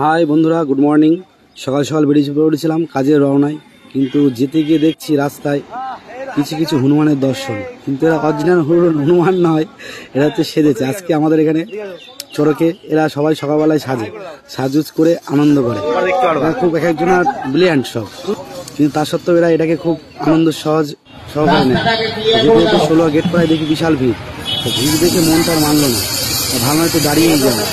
High বন্ধুরা, good morning. সকাল সকাল বেরিয়ে পড়েছিলাম কাজের রওনায়, কিন্তু যেতে গিয়ে দেখছি রাস্তায় কিছু কিছু হনুমানের দর্শন, কিন্তু এরা অরিজিনাল হনুমান নয়, এরা হচ্ছে সেজেছে। আজকে আমাদের এখানে চড়কে এরা সবাই সকালবেলায় সাজুজ করে আনন্দ করে। এরা খুব এক একজনের ব্রিলিয়ান্ট সব, কিন্তু তা সত্ত্বেও এরা এটাকে খুব আনন্দ সহকারে নেয়। যেহেতু 16 গেট প্রায় দেখি বিশাল ভিড়, তো ভিড় দেখে মনটা আর মানলো না, ভাবনা হয়তো দাঁড়িয়েই যাবে।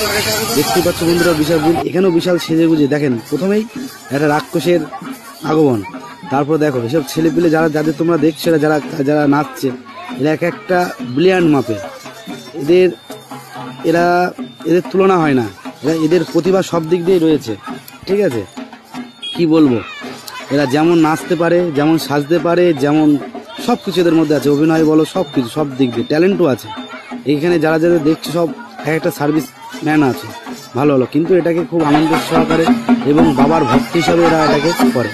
দেখতে পাচ্ছ বন্ধুরা বিশাল ভিড়, এখানেও বিশাল সেজে গুজে। দেখেন প্রথমেই একটা রাক্ষসের আগমন, তারপর দেখো এসব ছেলেপিলে যাদের তোমরা দেখছো, যারা নাচছে, এরা এক একটা ব্রিলিয়ান্ট মাপে। এদের তুলনা হয় না। এদের প্রতিভা সব দিক দিয়েই রয়েছে, ঠিক আছে? কি বলবো, এরা যেমন নাচতে পারে, যেমন সাজতে পারে, যেমন সব কিছু এদের মধ্যে আছে। অভিনয় বলো, সব কিছু, সব দিক দিয়ে ট্যালেন্টও আছে। এইখানে যারা দেখছো সব একটা সার্ভিস ম্যান আছে, ভালো ভালো, কিন্তু এটাকে খুব আনন্দ সহকারে এবং বাবার ভক্ত হিসাবে এরা এটাকে করে।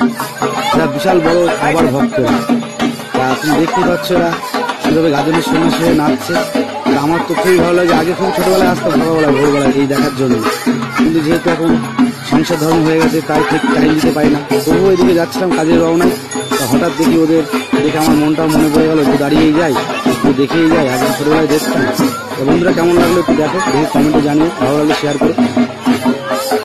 এরা বিশাল বড় বাবার ভক্ত। তা তুমি দেখতে পাচ্ছ এরা কীভাবে গাজনের সন্ন্যাস হয়ে নাচছে। আমার তো খুবই ভালো লাগে। আগে খুব ছোটোবেলায় আসতাম সকালবেলায়, ভোরবেলায় এই দেখার জন্য, কিন্তু যেহেতু এখন সংসার ধর্ম হয়ে গেছে, তাই ঠিক টাইম দিতে পারি না। তবুও এদিকে যাচ্ছিলাম কাজের রওনায়, তা হঠাৎ দেখি ওদের দেখে আমার মনটাও মনে পড়ে গেল, একটু দাঁড়িয়েই যাই, একটু দেখেই যাই। আগে ছোটোবেলায় দেখতাম। বন্ধুরা কেমন লাগলো একটু দেখো, দেখে কমেন্টে জানিও, ভালো লাগলে শেয়ার করো।